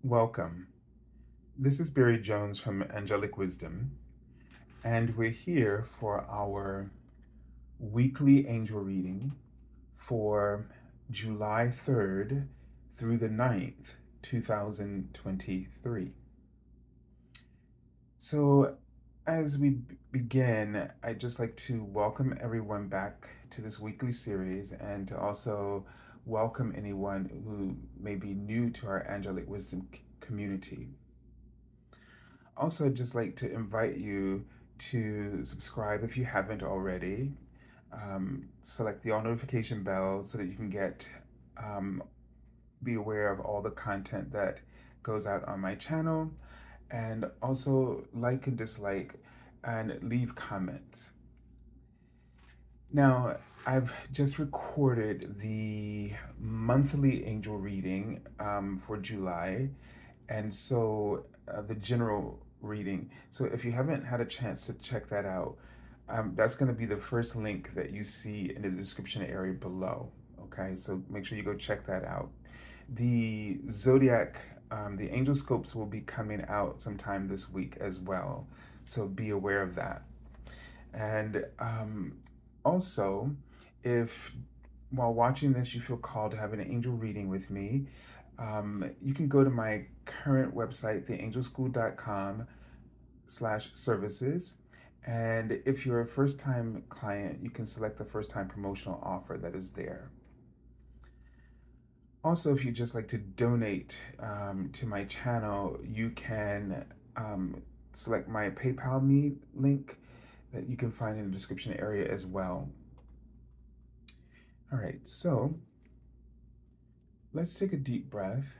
Welcome. This is Barry Jones from Angelic Wisdom, and we're here for our weekly angel reading for July 3rd through the 9th, 2023. So, as we begin, I'd just like to welcome everyone back to this weekly series and to also welcome anyone who may be new to our Angelic Wisdom community. Also, I'd just like to invite you to subscribe if you haven't already. Select the all notification bell so that you can um, be aware of all the content that goes out on my channel, and also like and dislike and leave comments. Now, I've just recorded the monthly angel reading for July, and so the general reading. So if you haven't had a chance to check that out, that's going to be the first link that you see in the description area below. Okay, so make sure you go check that out. The zodiac, the angel scopes will be coming out sometime this week as well, so be aware of that. And also, if while watching this you feel called to have an angel reading with me, you can go to my current website, theangelschool.com/services. And if you're a first time client, you can select the first time promotional offer that is there. Also, if you'd just like to donate to my channel, you can select my PayPal me link that you can find in the description area as well. All right, so let's take a deep breath.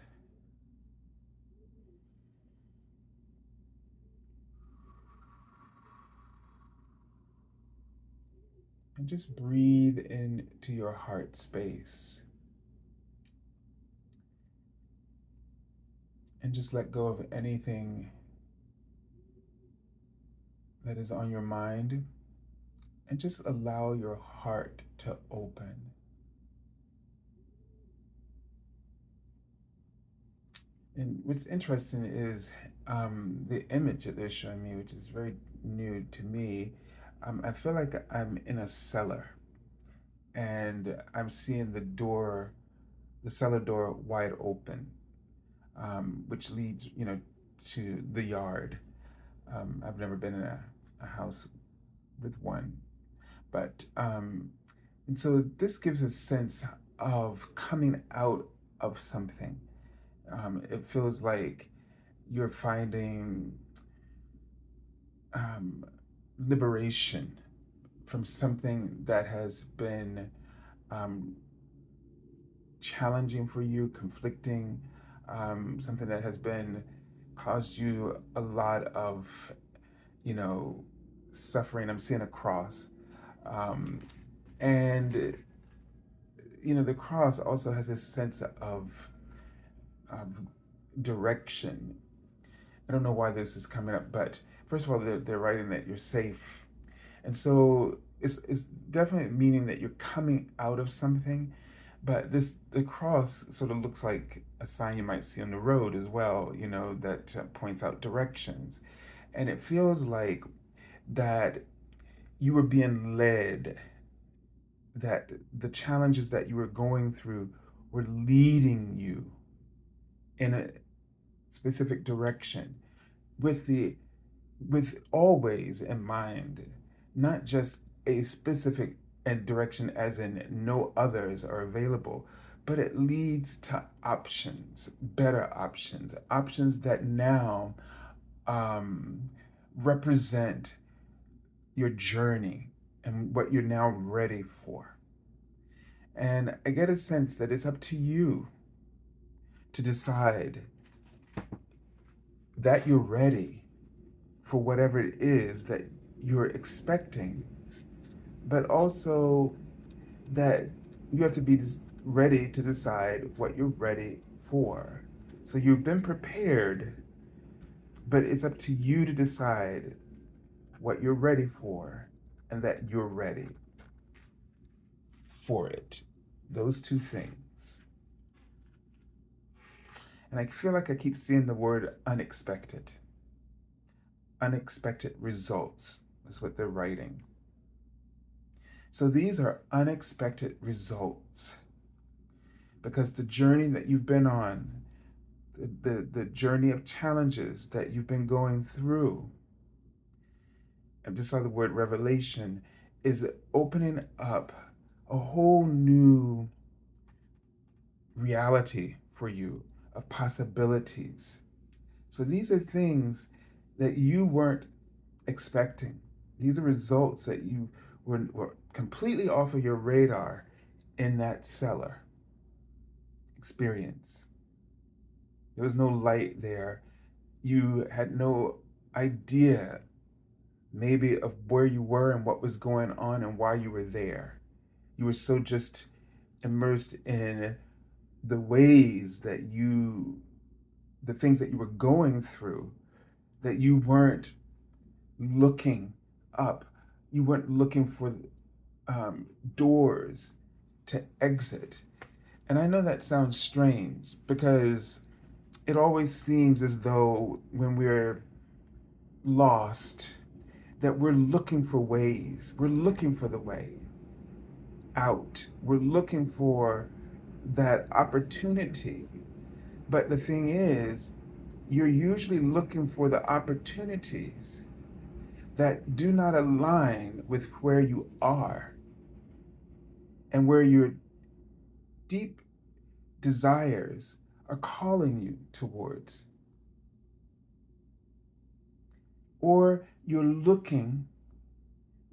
And just breathe into your heart space. And just let go of anything that is on your mind. And just allow your heart to open. And what's interesting is the image that they're showing me, which is very new to me. I feel like I'm in a cellar and I'm seeing the cellar door wide open, which leads, to the yard. I've never been in a house with one, but and so this gives a sense of coming out of something. It feels like you're finding um, liberation from something that has been um, challenging for you, conflicting, something that has been caused you a lot of, you know, suffering. I'm seeing a cross. Um, and, the cross also has a sense of direction. I don't know why this is coming up, but first of all, they're writing that you're safe. And so it's definitely meaning that you're coming out of something, but the cross sort of looks like a sign you might see on the road as well, that points out directions. And it feels like that you were being led, that the challenges that you were going through were leading you in a specific direction with the with always in mind, not just a specific direction as in no others are available, but it leads to options, better options, options that now um, represent your journey and what you're now ready for. And I get a sense that it's up to you to decide that you're ready for whatever it is that you're expecting, but also that you have to be ready to decide what you're ready for. So you've been prepared, but it's up to you to decide what you're ready for and that you're ready for it. Those two things. And I feel like I keep seeing the word unexpected. Unexpected results is what they're writing. So these are unexpected results because the journey that you've been on, the journey of challenges that you've been going through, I just saw the word revelation, is opening up a whole new reality for you of possibilities. So these are things that you weren't expecting. These are results that you were completely off of your radar in that cellar experience. There was no light there. You had no idea, maybe, of where you were and what was going on and why you were there. You were so just immersed in the ways that the things that you were going through, that you weren't looking up. You weren't looking for doors to exit. And I know that sounds strange because it always seems as though when we're lost, that we're looking for ways. We're looking for the way out. We're looking for that opportunity. But the thing is, you're usually looking for the opportunities that do not align with where you are and where your deep desires are calling you towards. Or you're looking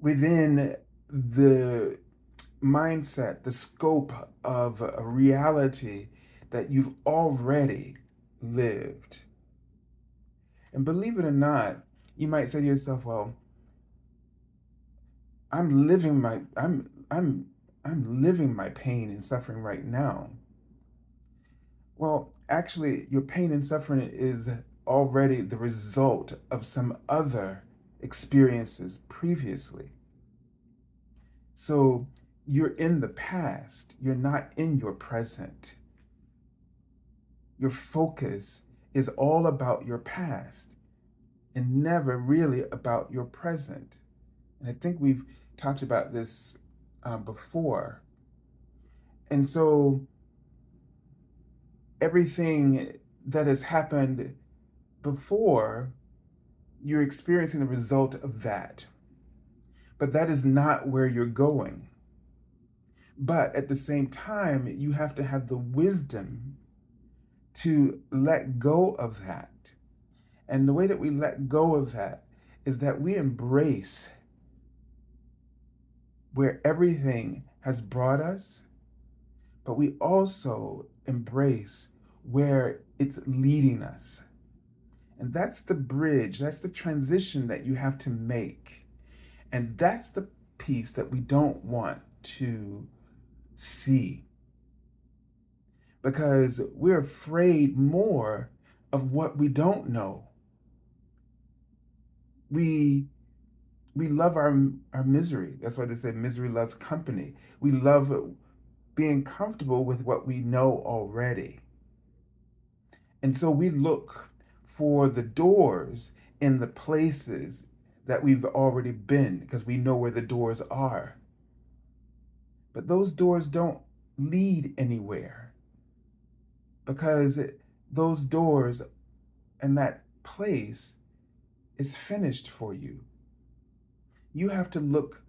within the mindset, the scope of a reality that you've already lived. And believe it or not, you might say to yourself, well, I'm living my I'm living my pain and suffering right now. Well, actually, your pain and suffering is already the result of some other experiences previously. So you're in the past, you're not in your present. Your focus is all about your past and never really about your present. And I think we've talked about this before. And so everything that has happened before, you're experiencing the result of that. But that is not where you're going. But at the same time, you have to have the wisdom to let go of that. And the way that we let go of that is that we embrace where everything has brought us, but we also embrace where it's leading us. And that's the bridge, that's the transition that you have to make. And that's the piece that we don't want to see because we're afraid more of what we don't know. We love our misery. That's why they say misery loves company. We love being comfortable with what we know already. And so we look for the doors in the places that we've already been because we know where the doors are. But those doors don't lead anywhere because those doors and that place is finished for you. You have to look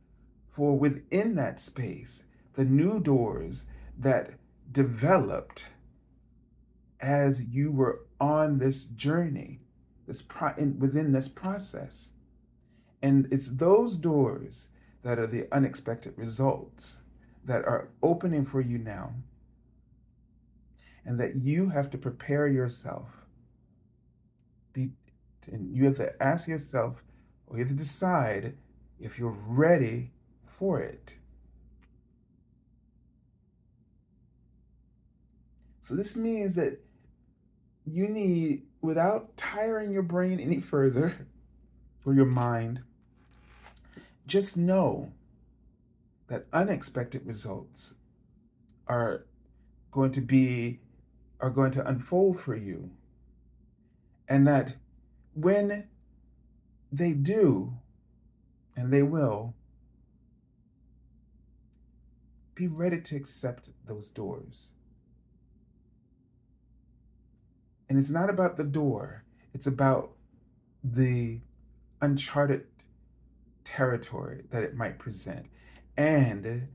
for within that space the new doors that developed as you were on this journey, within this process. And it's those doors that are the unexpected results that are opening for you now, and that you have to prepare yourself. And you have to ask yourself, or you have to decide if you're ready for it. So this means that you need, without tiring your brain any further, or your mind, just know that unexpected results are going to be are going to unfold for you. And that when they do, and they will, be ready to accept those doors. And it's not about the door, it's about the uncharted territory that it might present and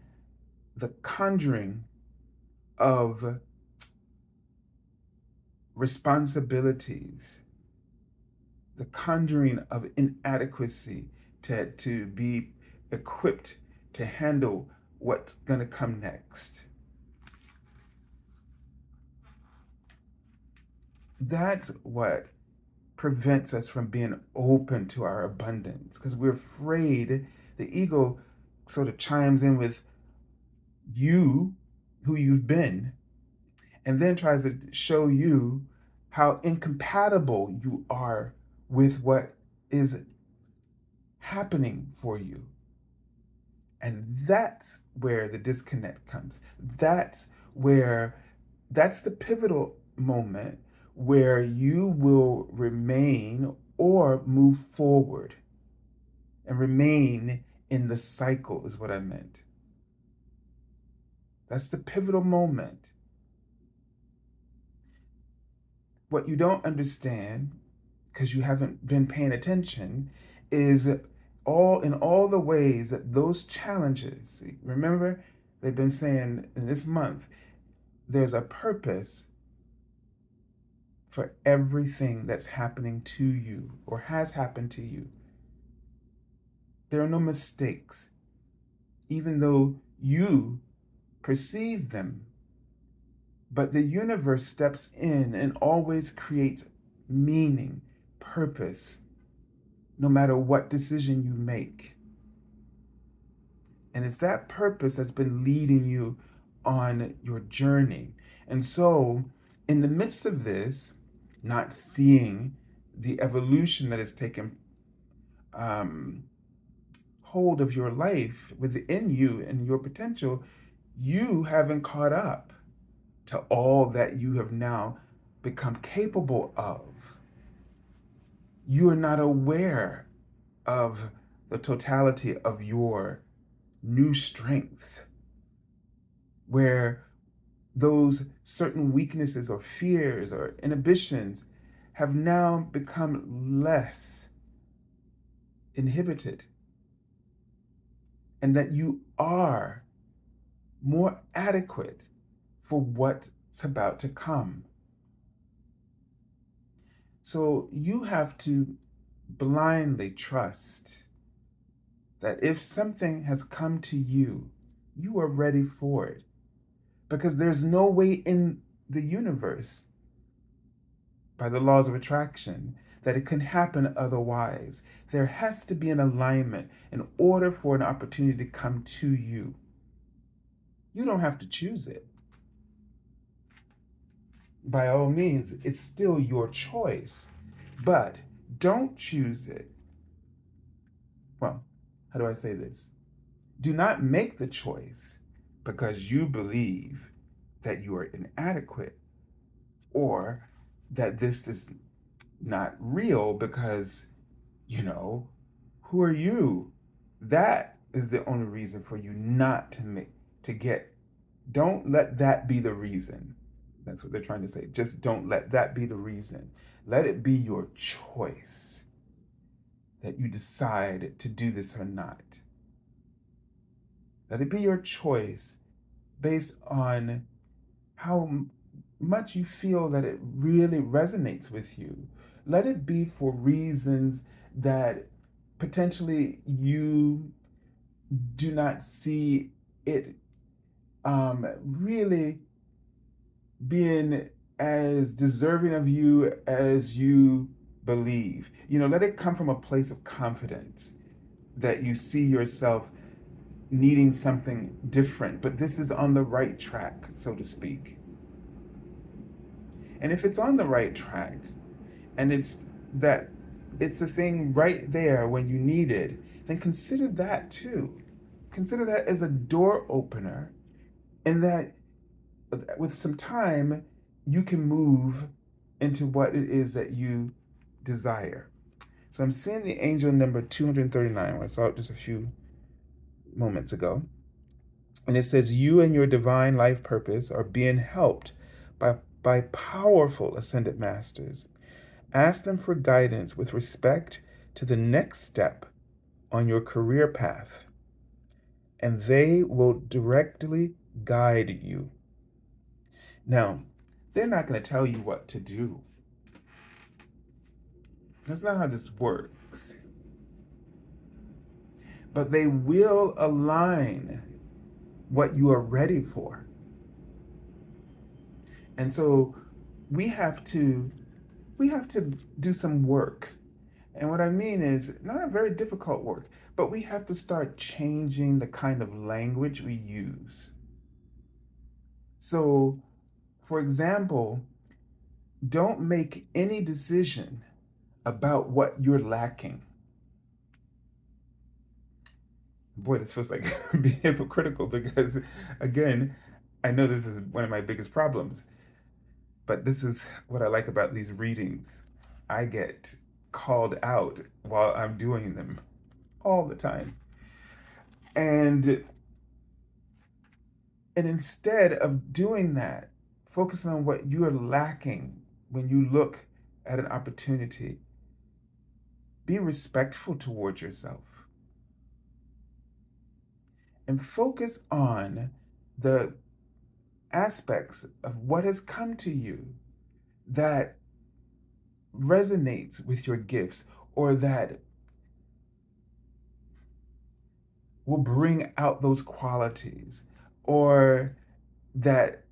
the conjuring of responsibilities, the conjuring of inadequacy to be equipped to handle what's going to come next. That's what prevents us from being open to our abundance because we're afraid. The ego sort of chimes in with you, who you've been, and then tries to show you how incompatible you are with what is happening for you. And that's where the disconnect comes. That's that's the pivotal moment where you will remain or move forward and remain in the cycle, is what I meant. That's the pivotal moment. What you don't understand, because you haven't been paying attention, is all the ways that those challenges, remember, they've been saying in this month, there's a purpose for everything that's happening to you or has happened to you. There are no mistakes, even though you perceive them. But the universe steps in and always creates meaning, purpose, no matter what decision you make. And it's that purpose that's been leading you on your journey. And so, in the midst of this, not seeing the evolution that has taken hold of your life within you and your potential, you haven't caught up to all that you have now become capable of. You are not aware of the totality of your new strengths, where those certain weaknesses or fears or inhibitions have now become less inhibited, and that you are more adequate for what's about to come. So you have to blindly trust that if something has come to you, you are ready for it. Because there's no way in the universe, by the laws of attraction, that it can happen otherwise. There has to be an alignment in order for an opportunity to come to you. You don't have to choose it. By all means, it's still your choice, but don't choose it. Well, how do I say this? Do not make the choice because you believe that you are inadequate or that this is not real because, who are you? That is the only reason for you not to get. Don't let that be the reason. That's what they're trying to say. Just don't let that be the reason. Let it be your choice that you decide to do this or not. Let it be your choice based on how much you feel that it really resonates with you. Let it be for reasons that potentially you do not see it really being as deserving of you as you believe. Let it come from a place of confidence that you see yourself needing something different, but this is on the right track, so to speak. And if it's on the right track and it's the thing right there when you need it, then consider that too. Consider that as a door opener, and that with some time, you can move into what it is that you desire. So I'm seeing the angel number 239. I saw it just a few moments ago. And it says, you and your divine life purpose are being helped by powerful ascended masters. Ask them for guidance with respect to the next step on your career path, and they will directly guide you. Now, they're not going to tell you what to do. That's not how this works. But they will align what you are ready for. And so we have to do some work. And what I mean is not a very difficult work, but we have to start changing the kind of language we use. So, for example, don't make any decision about what you're lacking. Boy, this feels like being hypocritical because, again, I know this is one of my biggest problems, but this is what I like about these readings. I get called out while I'm doing them all the time. And instead of doing that, focusing on what you are lacking when you look at an opportunity, be respectful towards yourself and focus on the aspects of what has come to you that resonates with your gifts or that will bring out those qualities or that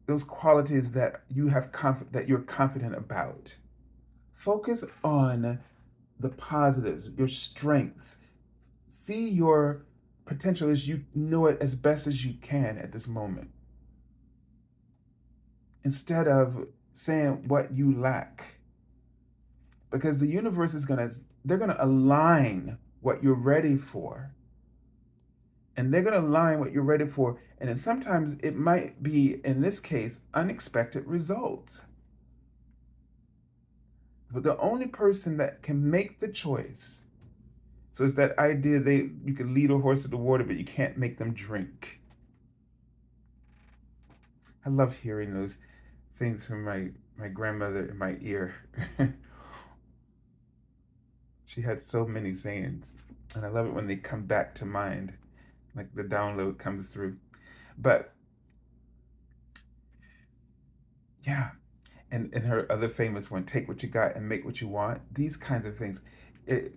those qualities that you have that you're confident about. Focus on the positives, your strengths. See your potential as you know it as best as you can at this moment. Instead of saying what you lack. Because the universe is they're gonna align what you're ready for. And they're gonna align what you're ready for. And then sometimes it might be, in this case, unexpected results. But the only person that can make the choice, so it's that idea you can lead a horse to the water, but you can't make them drink. I love hearing those things from my grandmother in my ear. She had so many sayings, and I love it when they come back to mind, like the download comes through. But yeah, and her other famous one, take what you got and make what you want. These kinds of things.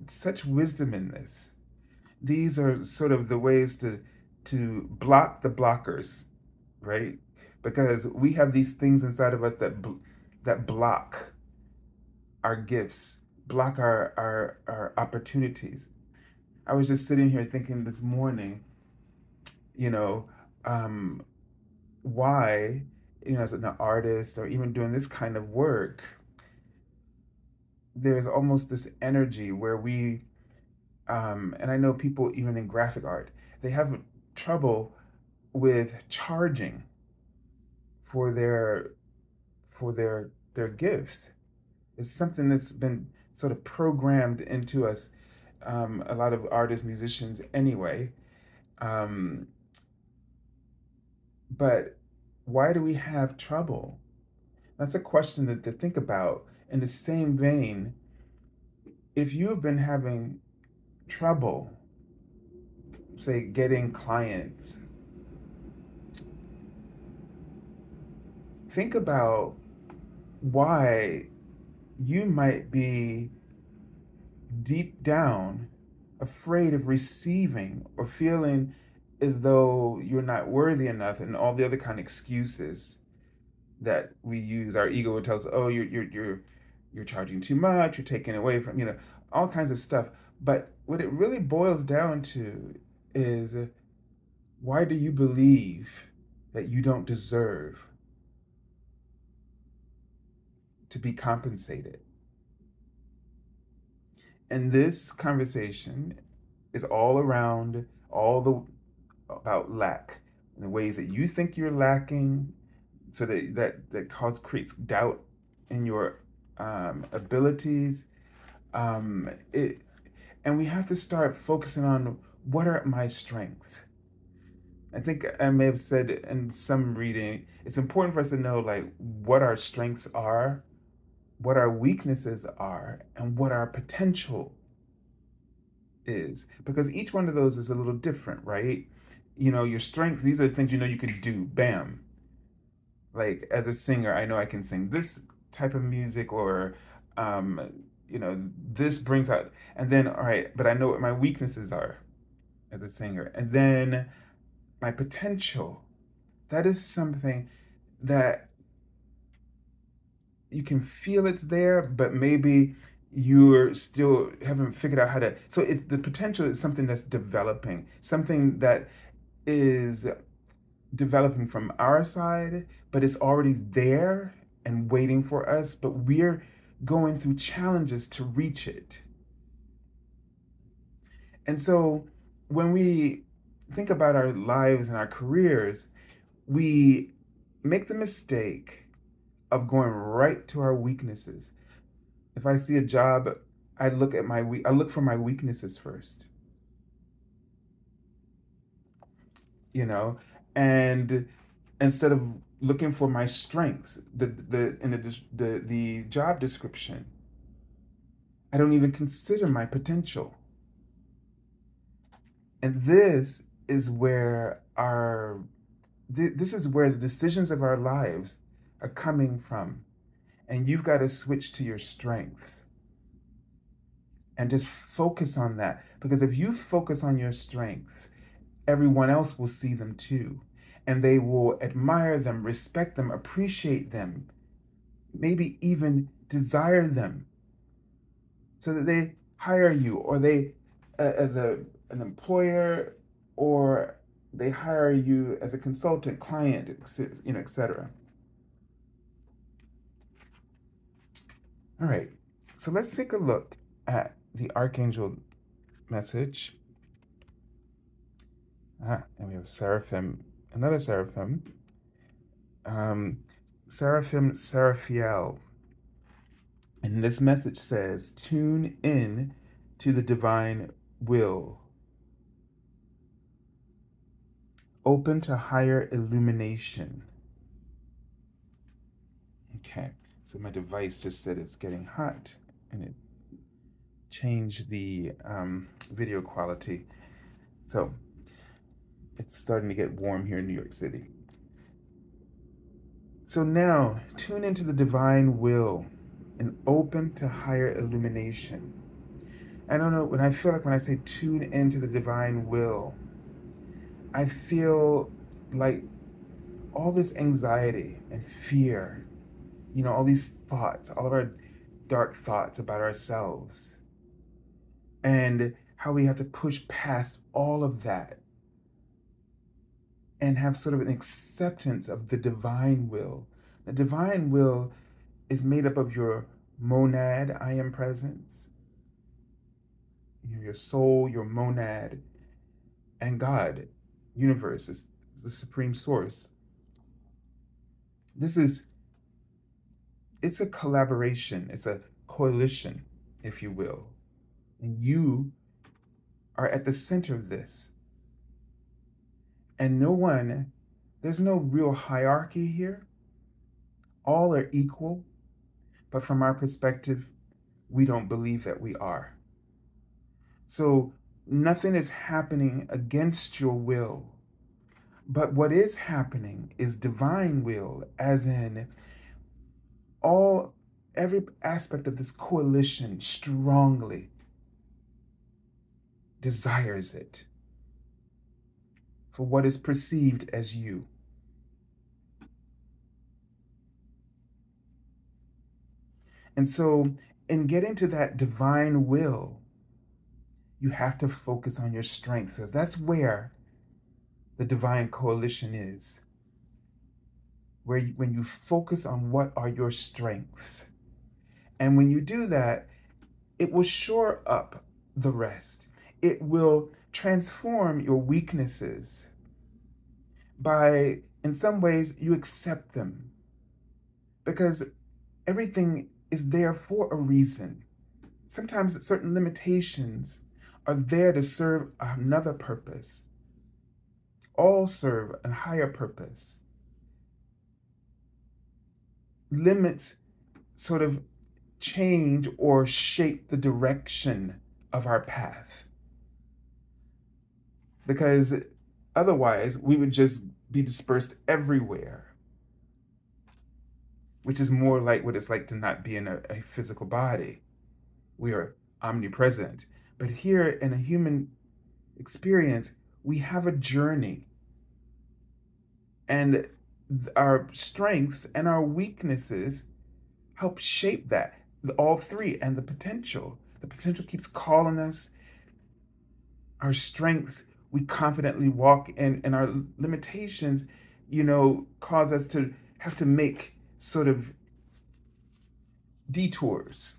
Such wisdom in this. These are sort of the ways to block the blockers, right? Because we have these things inside of us that block our gifts, block our opportunities. I was just sitting here thinking this morning, you know, why, as an artist or even doing this kind of work, there's almost this energy where and I know people even in graphic art, they have trouble with charging for their gifts. It's something that's been sort of programmed into us, a lot of artists, musicians anyway. Um, but why do we have trouble? That's a question to think about. In the same vein, if you have been having trouble, say, getting clients, think about why you might be deep down afraid of receiving or feeling as though you're not worthy enough and all the other kind of excuses that we use. Our ego would tell us, oh, you're charging too much, you're taking away from, all kinds of stuff. But what it really boils down to is, why do you believe that you don't deserve to be compensated? And this conversation is all about lack, and the ways that you think you're lacking, so that creates doubt in your abilities. It And we have to start focusing on what are my strengths. I think I may have said in some reading, it's important for us to know like what our strengths are, what our weaknesses are, and what our potential is. Because each one of those is a little different, right? Your strength, these are the things you can do. Bam. Like as a singer, I know I can sing this type of music, or um, this brings out, and then all right, but I know what my weaknesses are as a singer. And then my potential, that is something that you can feel it's there, but maybe you're still haven't figured out how to. So the potential is something that's developing, something that is developing from our side, but it's already there and waiting for us, but we're going through challenges to reach it. And so when we think about our lives and our careers, we make the mistake of going right to our weaknesses. If I see a job, I look for my weaknesses first, you know, and instead of looking for my strengths, the job description, I don't even consider my potential. And this is where the decisions of our lives are coming from. And you've got to switch to your strengths and just focus on that. Because if you focus on your strengths, everyone else will see them too. And they will admire them, respect them, appreciate them, maybe even desire them, so that they hire you, or they, as an employer, or they hire you as a consultant, client, etc. All right, so let's take a look at the Archangel message. And we have another Seraphim, um, Seraphim Seraphiel. And this message says, tune in to the divine will, open to higher illumination. Okay, so my device just said it's getting hot, and it changed the video quality. So it's starting to get warm here in New York City. So now, tune into the divine will and open to higher illumination. I don't know, when I say tune into the divine will, I feel like all this anxiety and fear, all these thoughts, all of our dark thoughts about ourselves, and how we have to push past all of that and have sort of an acceptance of the divine will. The divine will is made up of your monad, I am presence, your soul, your monad, and God. Universe is the supreme source. It's a collaboration, it's a coalition, if you will. And you are at the center of this. And there's no real hierarchy here. All are equal, but from our perspective, we don't believe that we are. So nothing is happening against your will. But what is happening is divine will, as in every aspect of this coalition strongly desires it for what is perceived as you. And so, in getting to that divine will, you have to focus on your strengths, because that's where the divine coalition is. When you focus on what are your strengths. And when you do that, it will shore up the rest. It will transform your weaknesses by In some ways, you accept them because everything is there for a reason. Sometimes certain limitations are there to serve another purpose. All serve a higher purpose. Limits sort of change or shape the direction of our path. Because otherwise, we would just be dispersed everywhere, which is more like what it's like to not be in a physical body. We are omnipresent. But here in a human experience, we have a journey. And our strengths and our weaknesses help shape that, all three, and the potential. The potential keeps calling us. Our strengths, we confidently walk in, and our limitations, cause us to have to make sort of detours.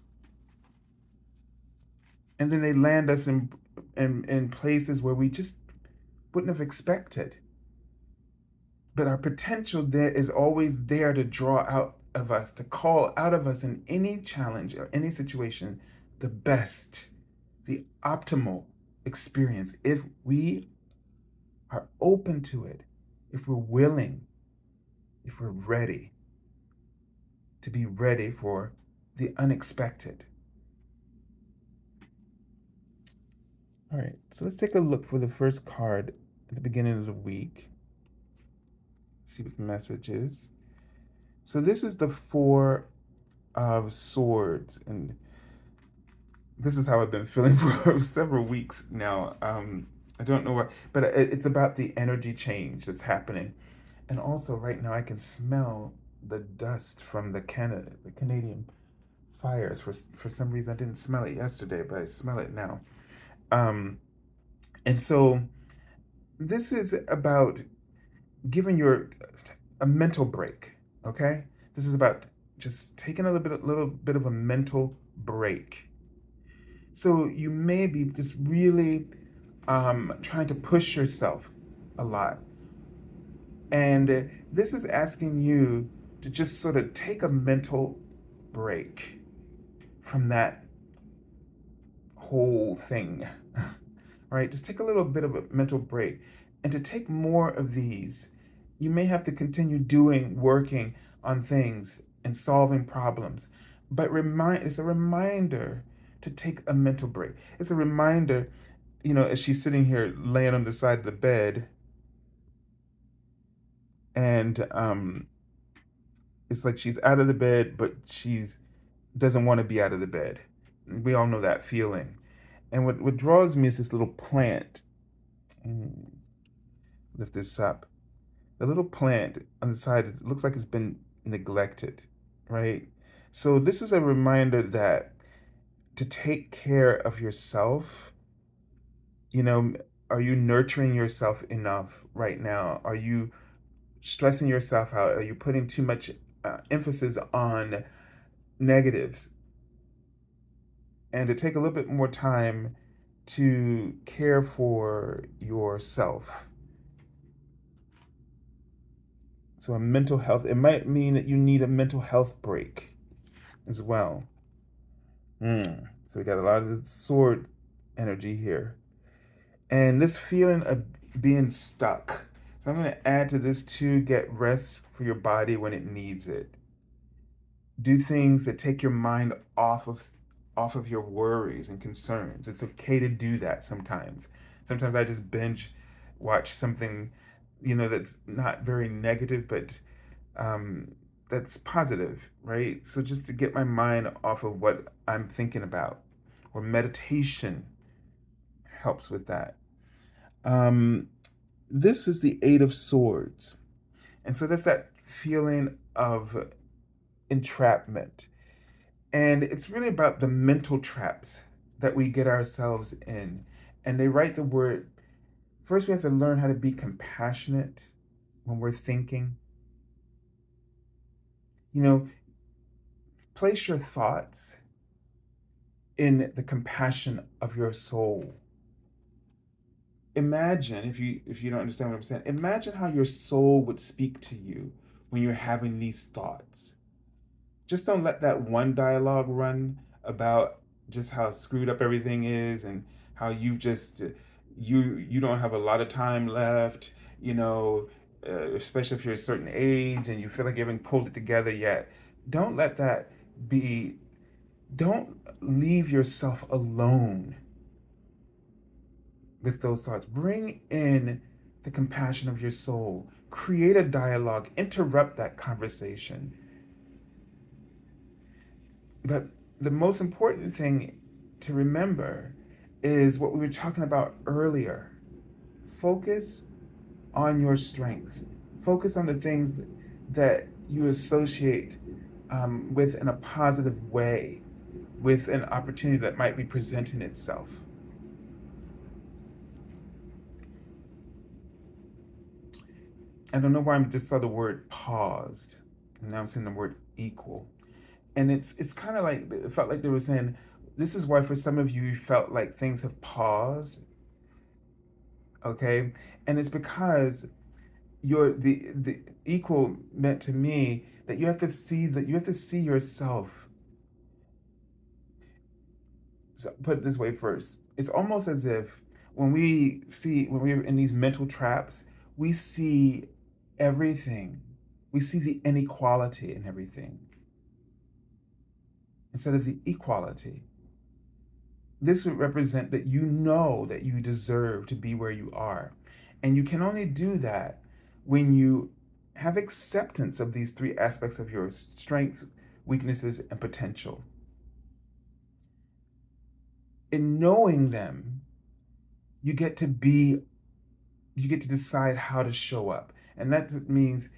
And then they land us in places where we just wouldn't have expected. But our potential there is always there to draw out of us, to call out of us in any challenge or any situation the best, the optimal experience if we are open to it, if we're willing, if we're ready to be ready for the unexpected. All right, so let's take a look for the first card at the beginning of the week. See what the message is. So this is the Four of Swords, and this is how I've been feeling for several weeks now. I don't know what, but it's about the energy change that's happening. And also right now I can smell the dust from the Canadian fires. For some reason I didn't smell it yesterday, but I smell it now. And so this is about giving your a mental break, okay? This is about just taking a little bit of a mental break. So you may be just really trying to push yourself a lot. And this is asking you to just sort of take a mental break from that whole thing, right? Just take a little bit of a mental break. And to take more of these, you may have to continue working on things and solving problems. But it's a reminder to take a mental break. It's a reminder, as she's sitting here laying on the side of the bed, and it's like she's out of the bed, but she's doesn't want to be out of the bed. We all know that feeling. And what draws me is this little plant. Lift this up. The little plant on the side, it looks like it's been neglected, right? So this is a reminder that to take care of yourself, are you nurturing yourself enough right now? Are you stressing yourself out? Are you putting too much emphasis on negatives? And to take a little bit more time to care for yourself. So a mental health, it might mean that you need a mental health break as well. So we got a lot of the sword energy here. And this feeling of being stuck. So I'm going to add to this too, get rest for your body when it needs it. Do things that take your mind off of your worries and concerns. It's okay to do that sometimes. Sometimes I just binge watch something, that's not very negative, but that's positive, right? So just to get my mind off of what I'm thinking about, or meditation helps with that. This is the Eight of Swords. And so that's that feeling of entrapment. And it's really about the mental traps that we get ourselves in. And they write the word, first we have to learn how to be compassionate when we're thinking. Place your thoughts in the compassion of your soul. Imagine, if you don't understand what I'm saying, imagine how your soul would speak to you when you're having these thoughts. Just don't let that one dialogue run about just how screwed up everything is, and how you don't have a lot of time left, you know, especially if you're a certain age and you feel like you haven't pulled it together yet. Don't let that be, don't leave yourself alone with those thoughts. Bring in the compassion of your soul. Create a dialogue. Interrupt that conversation. But the most important thing to remember is what we were talking about earlier. Focus on your strengths. Focus on the things that you associate with in a positive way, with an opportunity that might be presenting itself. I don't know why I just saw the word paused, and now I'm seeing the word equal. And it's kind of like, it felt like they were saying, this is why for some of you felt like things have paused, okay? And it's because the equal meant to me that you have to see yourself. So put it this way first. It's almost as if when we're in these mental traps, we see everything. We see the inequality in everything instead of the equality. This would represent that you know that you deserve to be where you are. And you can only do that when you have acceptance of these three aspects of your strengths, weaknesses, and potential. In knowing them, you get to be, you get to decide how to show up. And that means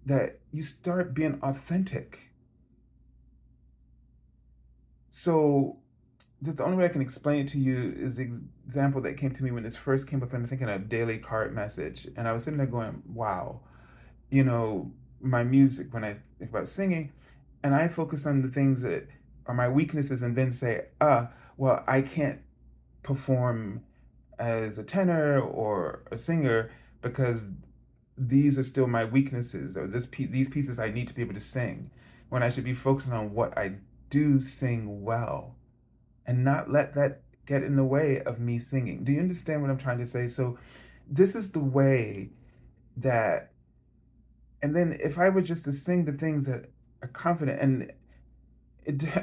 that you start being authentic. So just the only way I can explain it to you is the example that came to me when this first came up, and I'm thinking a daily card message. And I was sitting there going, wow, you know, my music, when I think about singing, and I focus on the things that are my weaknesses and then say, well, I can't perform as a tenor or a singer because these are still my weaknesses, or these pieces I need to be able to sing, when I should be focusing on what I do sing well and not let that get in the way of me singing. Do you understand what I'm trying to say? So this is the way that, and then if I were just to sing the things that are confident, and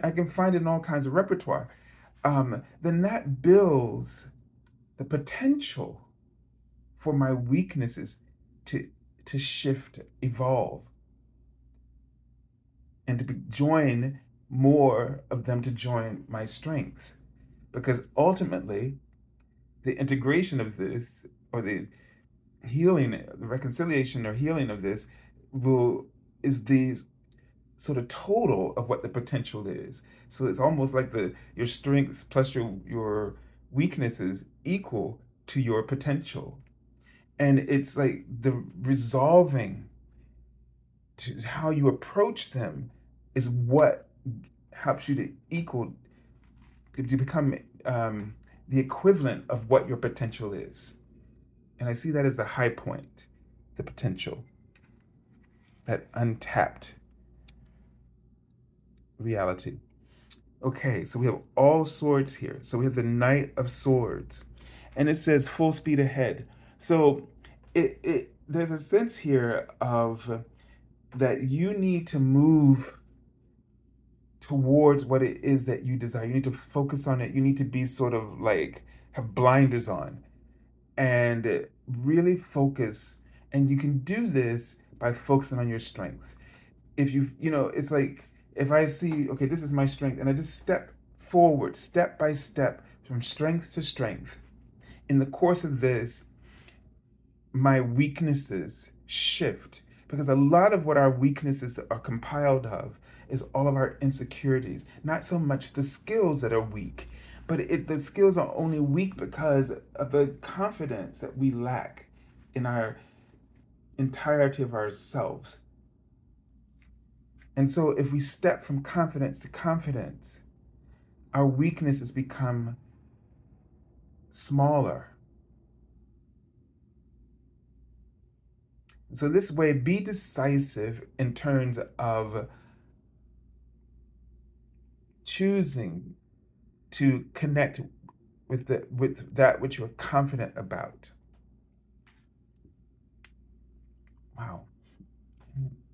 I can find it in all kinds of repertoire, then that builds the potential for my weaknesses to shift, evolve, and to join more of them to join my strengths. Because ultimately, the integration of this, or the healing, the reconciliation or healing of this, will is the sort of total of what the potential is. So it's almost like your strengths plus your weaknesses equal to your potential. And it's like the resolving to how you approach them is what helps you to become the equivalent of what your potential is. And I see that as the high point, the potential, that untapped reality. Okay, so we have all swords here. So we have the Knight of Swords, and it says full speed ahead. So it there's a sense here of that you need to move towards what it is that you desire. You need to focus on it. You need to be sort of like have blinders on and really focus. And you can do this by focusing on your strengths. If it's like if I see, okay, this is my strength, and I just step forward, step by step, from strength to strength. In the course of this, my weaknesses shift, because a lot of what our weaknesses are compiled of is all of our insecurities, not so much the skills that are weak, but the skills are only weak because of the confidence that we lack in our entirety of ourselves. And so if we step from confidence to confidence, our weaknesses become smaller. So this way, be decisive in terms of choosing to connect with that which you're confident about. Wow,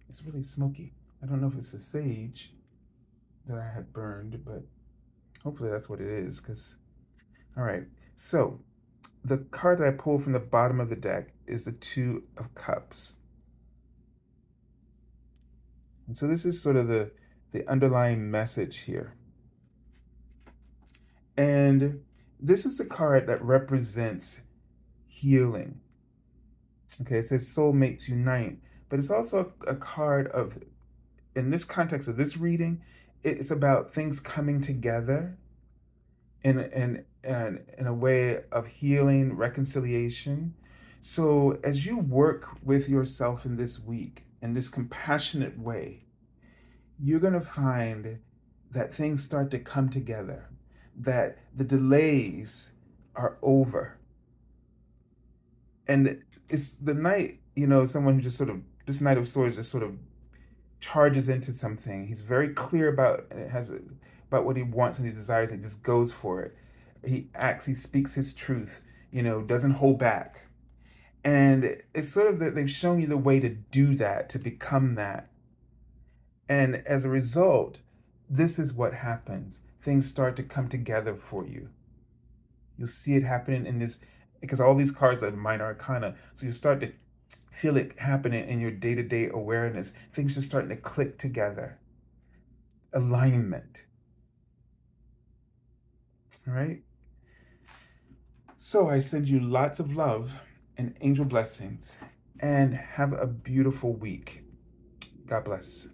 it's really smoky. I don't know if it's the sage that I had burned, but hopefully that's what it is. Cause all right, so the card that I pulled from the bottom of the deck is the Two of Cups, and so this is sort of the underlying message here. And this is the card that represents healing. Okay, it says soulmates unite, but it's also a card of, in this context of this reading, it's about things coming together in a way of healing, reconciliation. So as you work with yourself in this week in this compassionate way, you're going to find that things start to come together, that the delays are over. And it's the night, someone who just sort of, this Knight of Swords just sort of charges into something. He's very clear about, and it has about what he wants and he desires, and just goes for it. He acts, he speaks his truth, doesn't hold back. And it's sort of that they've shown you the way to do that, to become that. And as a result, this is what happens. Things start to come together for you. You'll see it happening in this, because all these cards are minor arcana. So you start to feel it happening in your day-to-day awareness. Things just starting to click together. Alignment. All right? So I send you lots of love and angel blessings, and have a beautiful week. God bless.